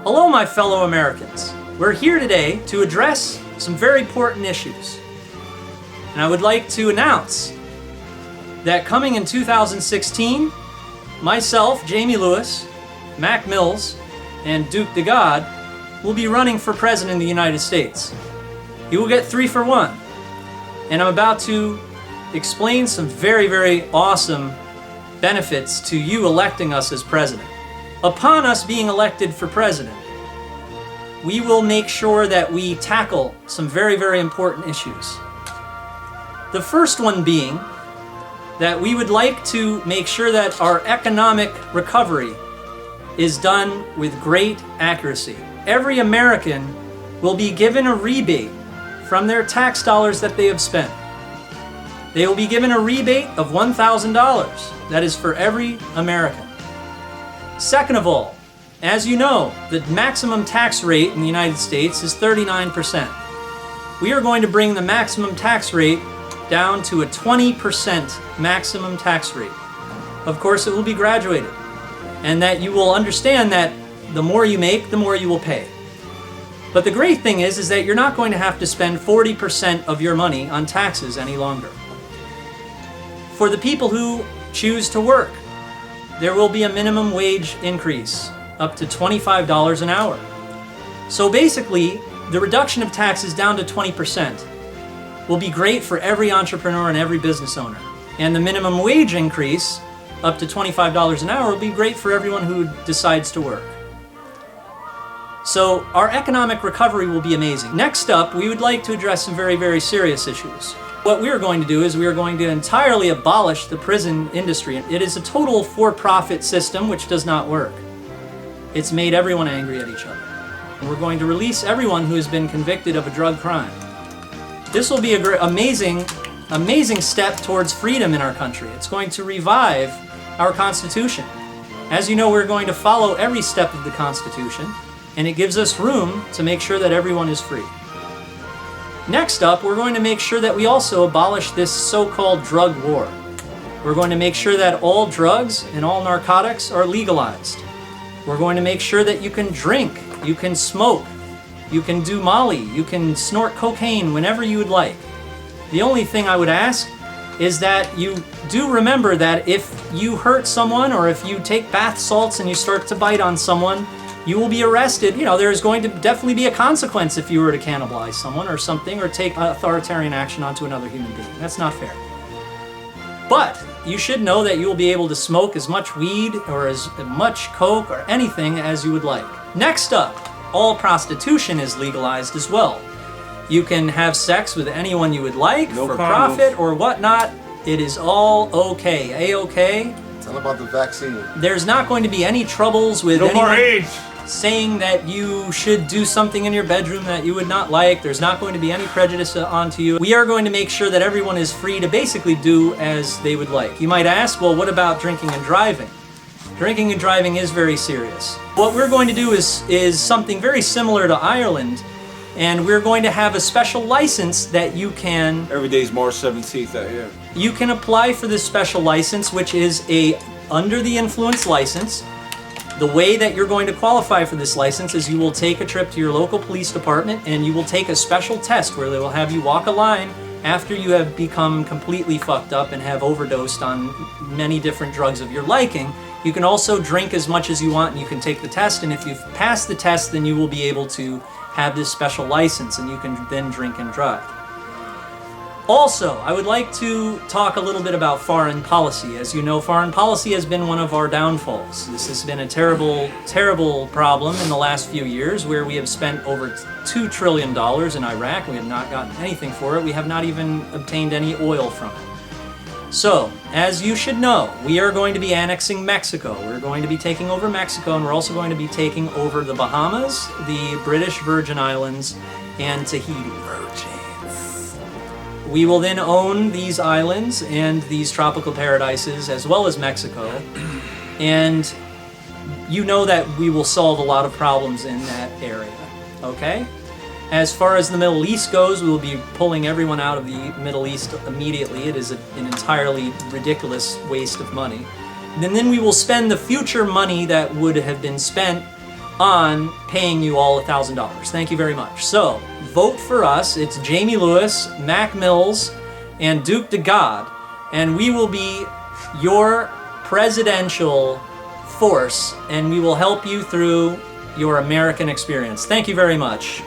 Hello, my fellow Americans. We're here today to address some very important issues. And I would like to announce that coming in 2016, myself, Jamie Lewis, Mack Mills, and Duke de God will be running for President of the United States. He will get 3 for 1. And I'm about to explain some very, very awesome benefits to you electing us as president. Upon us being elected for president, we will make sure that we tackle some very, very important issues. The first one being that we would like to make sure that our economic recovery is done with great accuracy. Every American will be given a rebate from their tax dollars that they have spent. They will be given a rebate of $1,000. That is for every American. Second of all, as you know, the maximum tax rate in the United States is 39%. We are going to bring the maximum tax rate down to a 20% maximum tax rate. Of course, it will be graduated, and that you will understand that the more you make, the more you will pay. But the great thing is that you're not going to have to spend 40% of your money on taxes any longer. For the people who choose to work, there will be a minimum wage increase up to $25 an hour. So basically, the reduction of taxes down to 20% will be great for every entrepreneur and every business owner. And the minimum wage increase up to $25 an hour will be great for everyone who decides to work. So our economic recovery will be amazing. Next up, we would like to address some very, very serious issues. What we are going to do is we are going to entirely abolish the prison industry. It is a total for-profit system which does not work. It's made everyone angry at each other. And we're going to release everyone who has been convicted of a drug crime. This will be an amazing step towards freedom in our country. It's going to revive our Constitution. As you know, we're going to follow every step of the Constitution, and it gives us room to make sure that everyone is free. Next up, we're going to make sure that we also abolish this so-called drug war. We're going to make sure that all drugs and all narcotics are legalized. We're going to make sure that you can drink, you can smoke, you can do Molly, you can snort cocaine whenever you would like. The only thing I would ask is that you do remember that if you hurt someone or if you take bath salts and you start to bite on someone, you will be arrested. You know, there's going to definitely be a consequence if you were to cannibalize someone or something or take authoritarian action onto another human being. That's not fair. But you should know that you will be able to smoke as much weed or as much coke or anything as you would like. Next up, all prostitution is legalized as well. You can have sex with anyone you would like for profit or whatnot. It is all okay. A-okay. Tell about the vaccine. There's not going to be any troubles with anyone saying that you should do something in your bedroom that you would not like. There's not going to be any prejudice onto you. We are going to make sure that everyone is free to basically do as they would like. You might ask, well, what about drinking and driving? Drinking and driving is very serious. What we're going to do is something very similar to Ireland, and we're going to have a special license that you can... Every day's March 17th that year. You can apply for this special license, which is a under the influence license. The way that you're going to qualify for this license is you will take a trip to your local police department and you will take a special test where they will have you walk a line after you have become completely fucked up and have overdosed on many different drugs of your liking. You can also drink as much as you want and you can take the test, and if you've passed the test, then you will be able to have this special license and you can then drink and drive. Also, I would like to talk a little bit about foreign policy. As you know, foreign policy has been one of our downfalls. This has been a terrible, terrible problem in the last few years where we have spent over $2 trillion in Iraq. We have not gotten anything for it. We have not even obtained any oil from it. So, as you should know, we are going to be annexing Mexico. We're going to be taking over Mexico, and we're also going to be taking over the Bahamas, the British Virgin Islands, and Tahiti. We will then own these islands and these tropical paradises as well as Mexico. And you know that we will solve a lot of problems in that area, okay? As far as the Middle East goes, we will be pulling everyone out of the Middle East immediately. It is an entirely ridiculous waste of money. And then we will spend the future money that would have been spent on paying you all $1,000. Thank you very much. So, vote for us. It's Jamie Lewis, Mack Mills, and Duke de God, and we will be your presidential force, and we will help you through your American experience. Thank you very much.